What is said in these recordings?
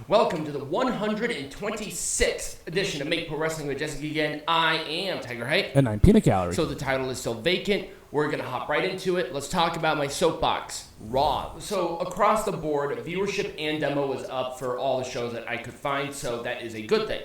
Welcome to the 126th edition of Pro Wrestling Majestic Again. I am Tigerhite. And I'm pinnacle. So the title is still vacant. We're going to hop right into it. Let's talk about my soapbox, RAW. So across the board, viewership and demo was up for all the shows that I could find, so that is a good thing.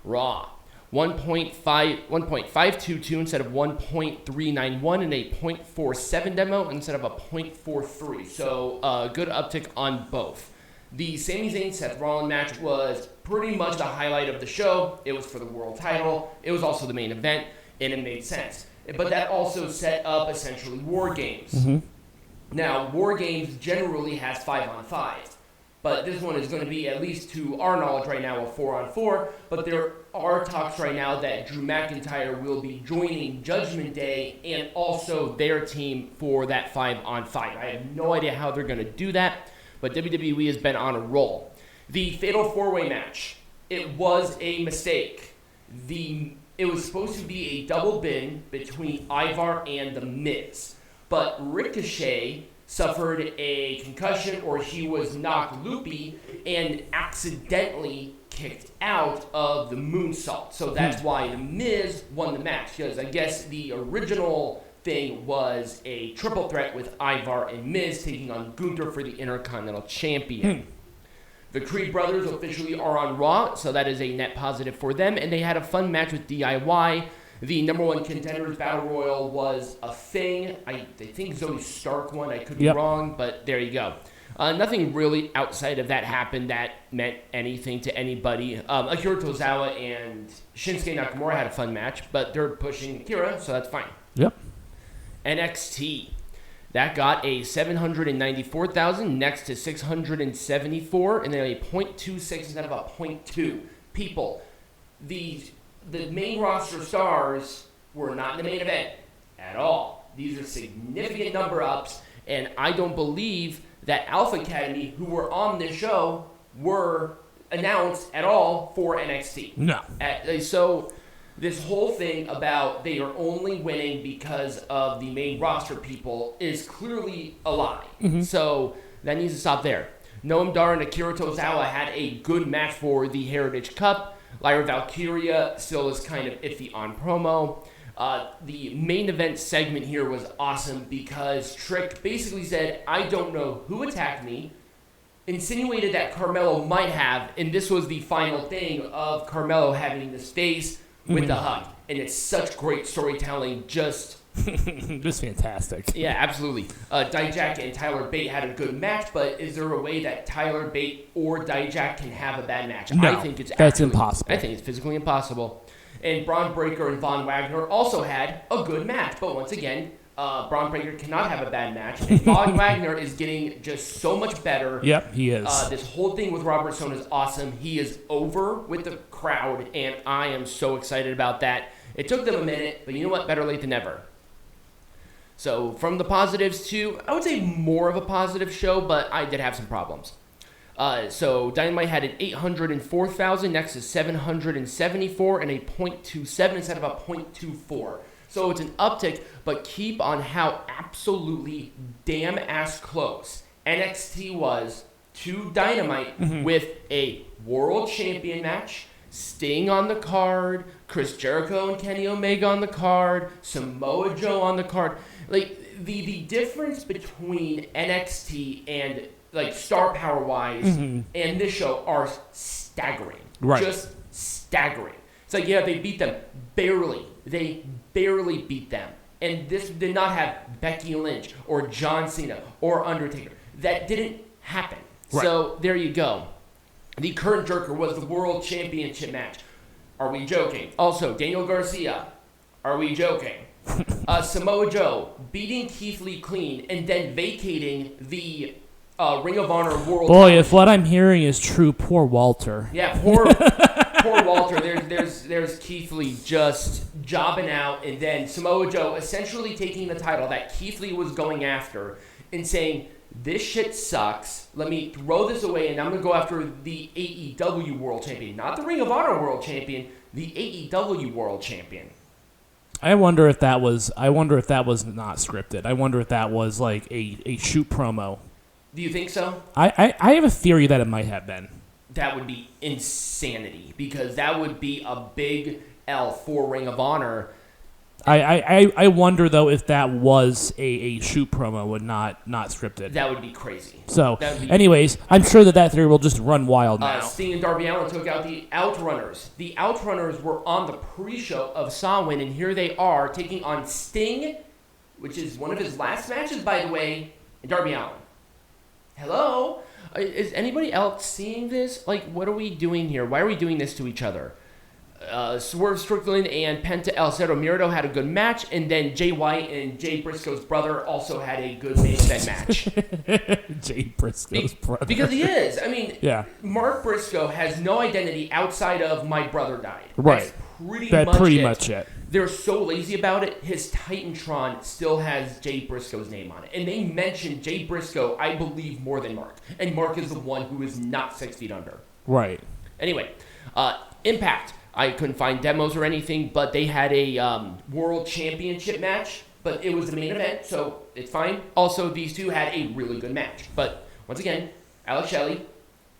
RAW. 1.522 instead of 1.391 and a 0.47 demo instead of a 0.43. So a good uptick on both. The Sami Zayn Seth Rollins match was pretty much the highlight of the show. It was for the world title. It was also the main event, and it made sense. But that also set up essentially War Games. Mm-hmm. Now, War Games generally has 5-on-5. But this one is going to be, at least to our knowledge right now, a 4-on-4. But there are talks right now that Drew McIntyre will be joining Judgment Day and also their team for that 5-on-5. I have no idea how they're going to do that, but WWE has been on a roll. The Fatal 4-Way match, it was a mistake. It was supposed to be a double bin between Ivar and The Miz. But Ricochet suffered a concussion, or he was knocked loopy and accidentally kicked out of the moonsault. So that's why The Miz won the match, because I guess the original thing was a triple threat with Ivar and Miz taking on Gunther for the Intercontinental Champion. The Creed brothers officially are on Raw, so that is a net positive for them, and they had a fun match with DIY. The number one contenders battle royal was a thing. I think Zoe Stark won. I could be wrong, but there you go. Nothing really outside of that happened that meant anything to anybody. Akira Tozawa and Shinsuke Nakamura had a fun match, but they're pushing Akira, so that's fine. Yep. NXT. That got a 794,000 next to 674, and then a 0.26 instead of a 0.2. People, the main roster stars were not in the main event at all. These are significant number ups, and I don't believe that Alpha Academy, who were on this show, were announced at all for NXT. No. So this whole thing about they are only winning because of the main roster people is clearly a lie. Mm-hmm. So that needs to stop there. Noam Dar and Akira Tozawa had a good match for the Heritage Cup. Lyra Valkyria still is kind of iffy on promo. The main event segment here was awesome because Trick basically said, I don't know who attacked me, insinuated that Carmelo might have, and this was the final thing of Carmelo having the space with the hug. And it's such great storytelling, just fantastic. Yeah, absolutely. Dijak and Tyler Bate had a good match, but is there a way that Tyler Bate or Dijak can have a bad match? No, I think that's impossible. I think it's physically impossible. And Braun Breaker and Von Wagner also had a good match, but once again, Braun Breaker cannot have a bad match. And Von Wagner is getting just so much better. Yep, he is. This whole thing with Robert Stone is awesome. He is over with the crowd, and I am so excited about that. It took them a minute, but you know what? Better late than never. So from the positives to, I would say more of a positive show, but I did have some problems. So Dynamite had an 804,000 next to 774 and a 0.27 instead of a 0.24. So it's an uptick, but keep on how absolutely damn ass close NXT was to Dynamite with a world champion match, Sting on the card, Chris Jericho and Kenny Omega on the card, Samoa Joe on the card. Like, the difference between NXT and, like, star power wise and this show are staggering. Right. Just staggering. It's like, yeah, they beat them barely. They barely beat them. And this did not have Becky Lynch or John Cena or Undertaker. That didn't happen. Right. So there you go. The current jerker was the World Championship match. Are we joking? Also, Daniel Garcia. Are we joking? Samoa Joe beating Keith Lee clean and then vacating the Ring of Honor World Boy, title. if what I'm hearing is true, poor Walter. Yeah, poor Walter. There's Keith Lee just jobbing out, and then Samoa Joe essentially taking the title that Keith Lee was going after and saying, this shit sucks. Let me throw this away, and I'm going to go after the AEW World Champion. Not the Ring of Honor World Champion, the AEW World Champion. I wonder if that was not scripted. I wonder if that was like a shoot promo. Do you think so? I have a theory that it might have been. that would be insanity because that would be a big L for Ring of Honor. I wonder though if that was a shoot promo and not scripted. That would be crazy. So, anyways, I'm sure that theory will just run wild now. Sting and Darby Allin took out the Outrunners. The Outrunners were on the pre-show of Samhain, and here they are taking on Sting, which is one of his last matches, by the way, and Darby Allin. Hello? Is anybody else seeing this? Like, what are we doing here? Why are we doing this to each other? Swerve Strickland and Penta El Cerro Miedo had a good match, and then Jay White and Jay Briscoe's brother also had a good main event match. Jay Briscoe's brother. Because he is. I mean, yeah. Mark Briscoe has no identity outside of my brother died. Right. That's pretty much it. They're so lazy about it, his Titantron still has Jay Briscoe's name on it. And they mentioned Jay Briscoe, I believe, more than Mark. And Mark is the one who is not 6 feet under. Right. Anyway, Impact. I couldn't find demos or anything, but they had a World Championship match, but it was the main event, so it's fine. Also, these two had a really good match. But once again, Alex Shelley,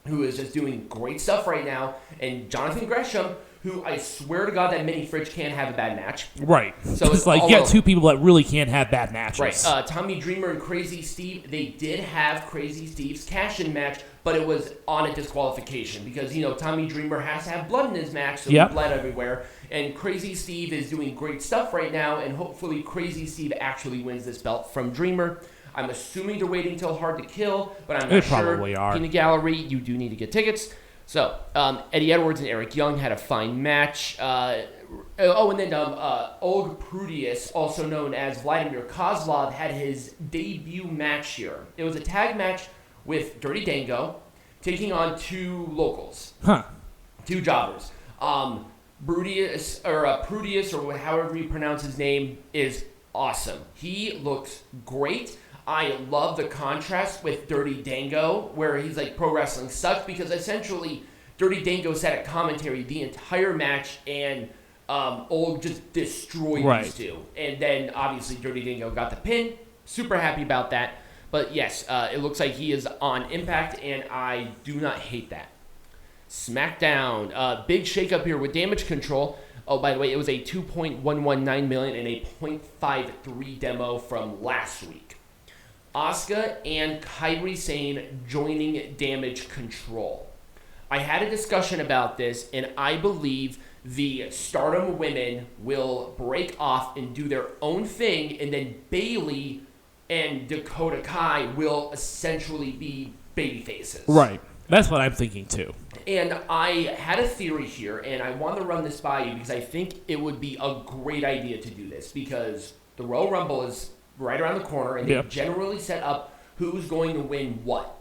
who is just doing great stuff right now, and Jonathan Gresham, who I swear to God that Mini Fridge can't have a bad match. Right. So it's like you got two people that really can't have bad matches. Right. Tommy Dreamer and Crazy Steve, they did have Crazy Steve's cash-in match, but it was on a disqualification because, Tommy Dreamer has to have blood in his match, so he bled everywhere. And Crazy Steve is doing great stuff right now, and hopefully Crazy Steve actually wins this belt from Dreamer. I'm assuming they're waiting till Hard to Kill, but I'm not sure. Probably are. In the gallery, you do need to get tickets. So, Eddie Edwards and Eric Young had a fine match. And then Olg Prudius, also known as Vladimir Kozlov, had his debut match here. It was a tag match with Dirty Dango taking on two locals. Two jobbers. Prudius, or however you pronounce his name, is awesome. He looks great. I love the contrast with Dirty Dango, where he's like, pro wrestling sucks, because essentially Dirty Dango sat at commentary the entire match, and Olg just destroyed these two. And then, obviously, Dirty Dango got the pin. Super happy about that. But yes, it looks like he is on Impact, and I do not hate that. SmackDown, big shakeup here with Damage Control. Oh, by the way, it was a $2.119 million and a .53 demo from last week. Asuka and Kairi Sane joining Damage Control. I had a discussion about this, and I believe the Stardom women will break off and do their own thing, and then Bayley and Dakota Kai will essentially be baby faces. Right. That's what I'm thinking too. And I had a theory here, and I want to run this by you because I think it would be a great idea to do this, because the Royal Rumble is right around the corner, and they generally set up who's going to win what.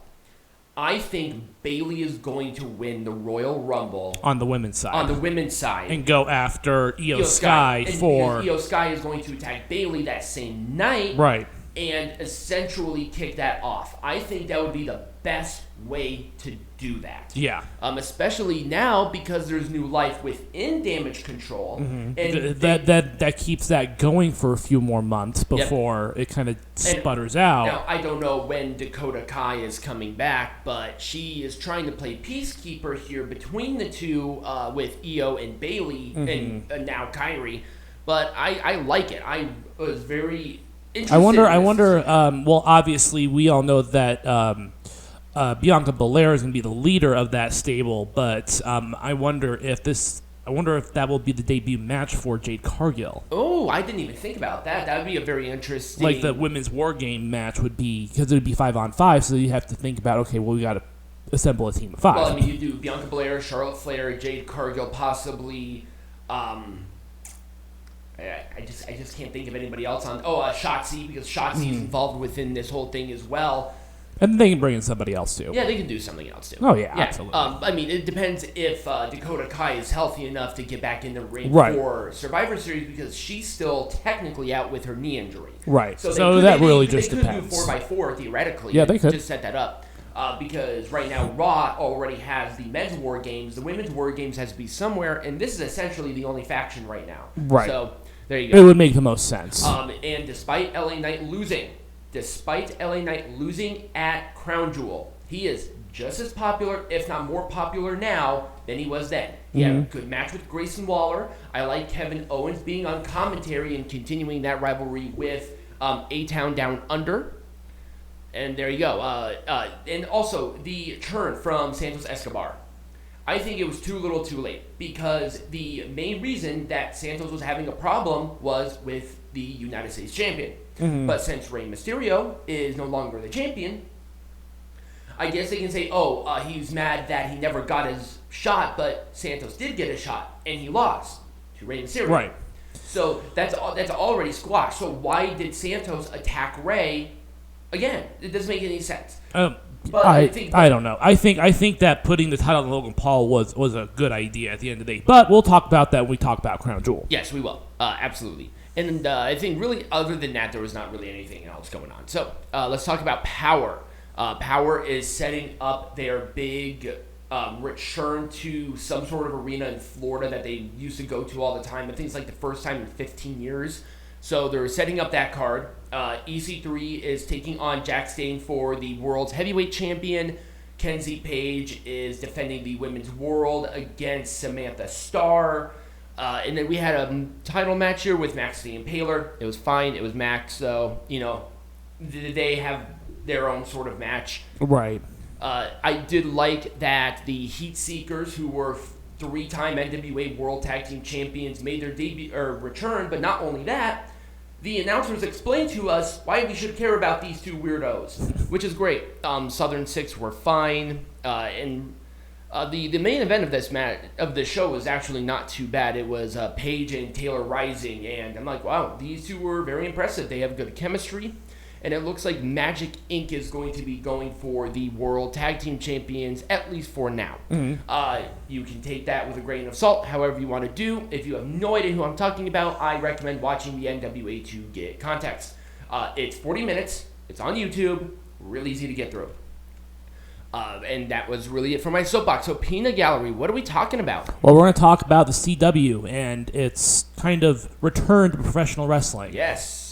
I think Bayley is going to win the Royal Rumble on the women's side. And go after Io Sky for... Io Sky is going to attack Bayley that same night. Right. And essentially kick that off. I think that would be the best way to do that. Yeah. Especially now because there's new life within Damage Control. Mm-hmm. And that keeps that going for a few more months before it kind of sputters out. Now, I don't know when Dakota Kai is coming back, but she is trying to play peacekeeper here between the two with Io and Bayley and now Kairi. But I like it. I was very... I wonder. Well, obviously, we all know that Bianca Belair is going to be the leader of that stable, but I wonder if that will be the debut match for Jade Cargill. Oh, I didn't even think about that. That would be a very interesting. Like the women's war game match would be, because it would be 5-on-5, so you have to think about, okay, well, we got to assemble a team of 5. Well, I mean, you do Bianca Belair, Charlotte Flair, Jade Cargill, possibly. I just can't think of anybody else on. Shotzi, because Shotzi is involved within this whole thing as well. And they can bring in somebody else too. Yeah, they can do something else too. Oh yeah. Absolutely. I mean, it depends if Dakota Kai is healthy enough to get back in the ring for Survivor Series, because she's still technically out with her knee injury. Right. So that really just depends. They could do 4x4 theoretically. Yeah, they could just set that up. Because right now Raw already has the men's war games. The women's war games has to be somewhere, and this is essentially the only faction right now. Right. So there you go. It would make the most sense. And despite LA Knight losing at Crown Jewel, he is just as popular, if not more popular now than he was then. He had a good match with Grayson Waller. I like Kevin Owens being on commentary and continuing that rivalry with A-Town Down Under. And there you go. And also, the turn from Santos Escobar. I think it was too little too late, because the main reason that Santos was having a problem was with the United States champion. But since Rey Mysterio is no longer the champion, I guess they can say, he was mad that he never got his shot, but Santos did get a shot, and he lost to Rey Mysterio. Right. So that's already squashed. So why did Santos attack Rey again? It doesn't make any sense. But I don't know. I think that putting the title on Logan Paul was a good idea at the end of the day. But we'll talk about that when we talk about Crown Jewel. Yes, we will. Absolutely. And I think really other than that, there was not really anything else going on. So let's talk about Powerrr. Powerrr is setting up their big return to some sort of arena in Florida that they used to go to all the time. I think it's like the first time in 15 years. So they're setting up that card. EC3 is taking on Jack Stane for the world's heavyweight champion. Kenzie Page is defending the women's world against Samantha Starr. And then we had a title match here with Max the Impaler. It was fine. It was Max. So, they have their own sort of match. Right. I did like that the Heat Seekers, who were three-time NWA World Tag Team Champions, made their debut or return. But not only that, the announcers explained to us why we should care about these two weirdos, which is great. Southern Six were fine, and the main event of this show was actually not too bad. It was Paige and Taylor Rising, and I'm like, wow, these two were very impressive. They have good chemistry. And it looks like Magic Inc. is going to be going for the World Tag Team Champions, at least for now. You can take that with a grain of salt, however you want to do. If you have no idea who I'm talking about, I recommend watching the NWA to get context. It's 40 minutes. It's on YouTube. Really easy to get through. And that was really it for my soapbox. So, Peanut Gallery, what are we talking about? Well, we're going to talk about the CW and its kind of return to professional wrestling. Yes.